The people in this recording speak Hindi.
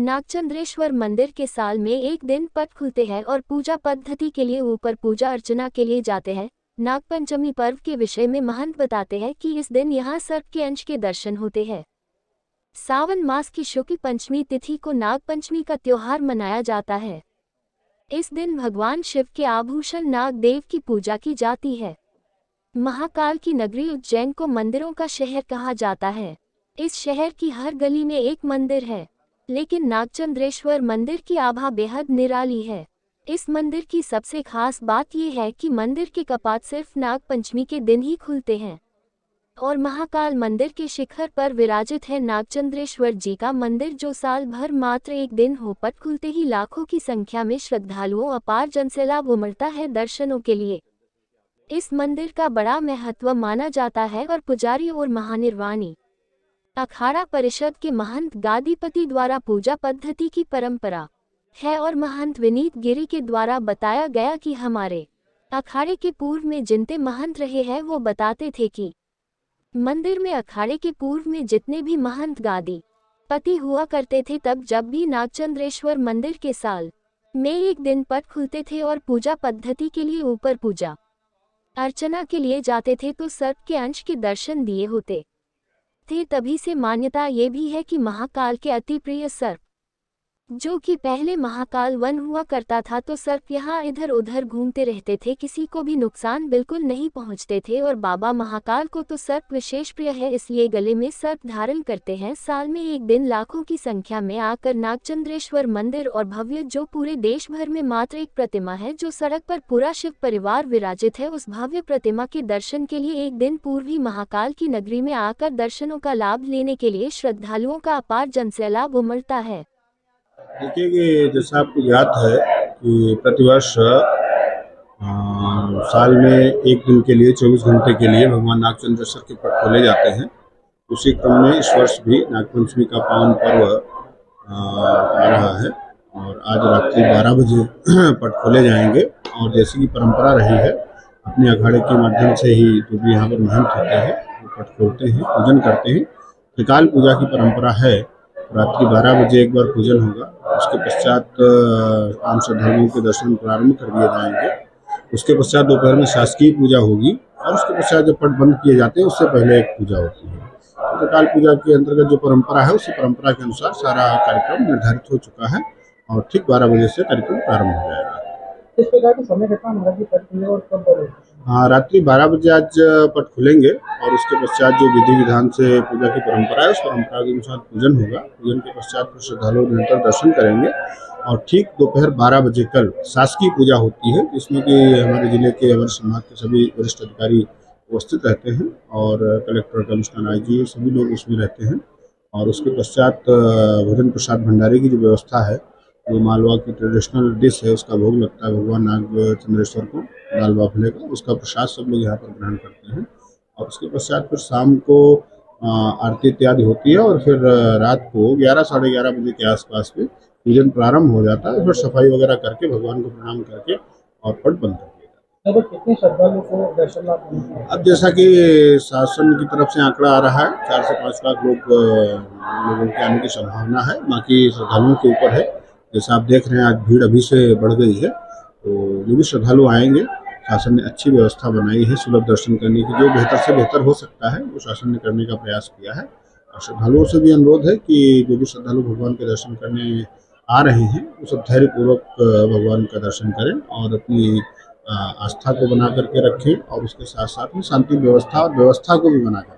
नागचंद्रेश्वर मंदिर के साल में एक दिन पट खुलते हैं और पूजा पद्धति के लिए ऊपर पूजा अर्चना के लिए जाते हैं। नागपंचमी पर्व के विषय में महंत बताते हैं कि इस दिन यहाँ सर्प के अंश के दर्शन होते हैं। सावन मास की शुक्ल पंचमी तिथि को नागपंचमी का त्योहार मनाया जाता है। इस दिन भगवान शिव के आभूषण नाग देव की पूजा की जाती है। महाकाल की नगरी उज्जैन को मंदिरों का शहर कहा जाता है। इस शहर की हर गली में एक मंदिर है, लेकिन नागचंद्रेश्वर मंदिर की आभा बेहद निराली है। इस मंदिर की सबसे खास बात यह है कि मंदिर के कपाट सिर्फ नागपंचमी के दिन ही खुलते हैं और महाकाल मंदिर के शिखर पर विराजित है नागचंद्रेश्वर जी का मंदिर, जो साल भर मात्र एक दिन हो पट खुलते ही लाखों की संख्या में श्रद्धालुओं अपार जनसैलाब उमड़ता है दर्शनों के लिए। इस मंदिर का बड़ा महत्व माना जाता है और पुजारी और महानिर्वाणी अखाड़ा परिषद के महंत गादीपति द्वारा पूजा पद्धति की परंपरा है और महंत विनीत गिरी के द्वारा बताया गया कि हमारे अखाड़े के पूर्व में जिनते महंत रहे हैं वो बताते थे कि मंदिर में अखाड़े के पूर्व में जितने भी महंत गादी पति हुआ करते थे, तब जब भी नागचंद्रेश्वर मंदिर के साल में एक दिन पट खुलते थे और पूजा पद्धति के लिए ऊपर पूजा अर्चना के लिए जाते थे तो सर्प के अंश के दर्शन दिए होते थे। तभी से मान्यता ये भी है कि महाकाल के अति प्रिय सर्प, जो कि पहले महाकाल वन हुआ करता था, तो सर्प यहाँ इधर उधर घूमते रहते थे, किसी को भी नुकसान बिल्कुल नहीं पहुँचते थे। और बाबा महाकाल को तो सर्प विशेष प्रिय है, इसलिए गले में सर्प धारण करते हैं। साल में एक दिन लाखों की संख्या में आकर नागचंद्रेश्वर मंदिर और भव्य, जो पूरे देश भर में मात्र एक प्रतिमा है, जो सड़क पर पूरा शिव परिवार विराजित है, उस भव्य प्रतिमा के दर्शन के लिए एक दिन पूर्व ही महाकाल की नगरी में आकर दर्शनों का लाभ लेने के लिए श्रद्धालुओं का अपार जनसैलाब उमड़ता है। देखिए कि जैसा आपको ज्ञात है कि प्रतिवर्ष साल में एक दिन के लिए 24 घंटे के लिए भगवान नागचंद्रेश्वर के पट खोले जाते हैं। उसी क्रम में इस वर्ष भी नागपंचमी का पावन पर्व आ रहा है और आज रात्रि 12 बजे पट खोले जाएंगे। और जैसी की परंपरा रही है, अपने अखाड़े के माध्यम से ही जो भी यहाँ पर महंत होते हैं वो पट खोलते हैं, पूजन करते हैं। त्रिकाल पूजा की परंपरा है। रात्रि 12 बजे एक बार पूजन होगा, उसके पश्चात आम श्रद्धालुओं के दर्शन प्रारंभ कर दिए जाएंगे। उसके पश्चात दोपहर में शासकीय पूजा होगी और उसके पश्चात जब पट बंद किए जाते हैं उससे पहले एक पूजा होती है। त्रिकाल पूजा के अंतर्गत जो परंपरा है, उसी परंपरा के अनुसार सारा कार्यक्रम निर्धारित हो चुका है और ठीक 12 बजे से कार्यक्रम प्रारंभ हो जाएगा। इस प्रकार का समय कितना हाँ, रात्रि 12 बजे आज पट खुलेंगे और उसके पश्चात जो विधि विधान से पूजा की परंपरा है, उस परंपरा के अनुसार पूजन होगा। पूजन के पश्चात श्रद्धालु निरंतर दर्शन करेंगे और ठीक दोपहर 12 बजे कल शासकीय पूजा होती है, जिसमें कि हमारे जिले के अवर समाज के सभी वरिष्ठ अधिकारी उपस्थित रहते हैं और कलेक्टर, कमिश्नर, IG सभी लोग उसमें रहते हैं। और उसके पश्चात भोजन प्रसाद भंडारे की जो व्यवस्था है, जो मालवा की ट्रेडिशनल डिश है, उसका भोग लगता है भगवान नागचंद्रेश्वर को, दाल बाफले का, उसका प्रसाद सब लोग यहाँ पर ग्रहण करते हैं। और उसके पश्चात फिर शाम को आरती इत्यादि होती है और फिर रात को 11 साढ़े 11 बजे के आसपास में पूजन प्रारंभ हो जाता है। फिर सफाई वगैरह करके भगवान को प्रणाम करके और पट बंद कर दिया जाता है। कितने श्रद्धालुओं को दर्शन लाभ? अब जैसा कि शासन की तरफ से आंकड़ा आ रहा है, 4 से 5 लाख लोगों के आने की संभावना है। बाकी श्रद्धालुओं के ऊपर है। जैसा आप देख रहे हैं, आज भीड़ अभी से बढ़ गई है, तो जो भी श्रद्धालु आएंगे, शासन ने अच्छी व्यवस्था बनाई है सुलभ दर्शन करने की। जो बेहतर से बेहतर हो सकता है वो शासन ने करने का प्रयास किया है। और श्रद्धालुओं से भी अनुरोध है कि जो भी श्रद्धालु भगवान के दर्शन करने आ रहे हैं, वो सब धैर्यपूर्वक भगवान का दर्शन करें और अपनी आस्था को बना करके रखें और उसके साथ साथ में शांति व्यवस्था और व्यवस्था को भी बना कर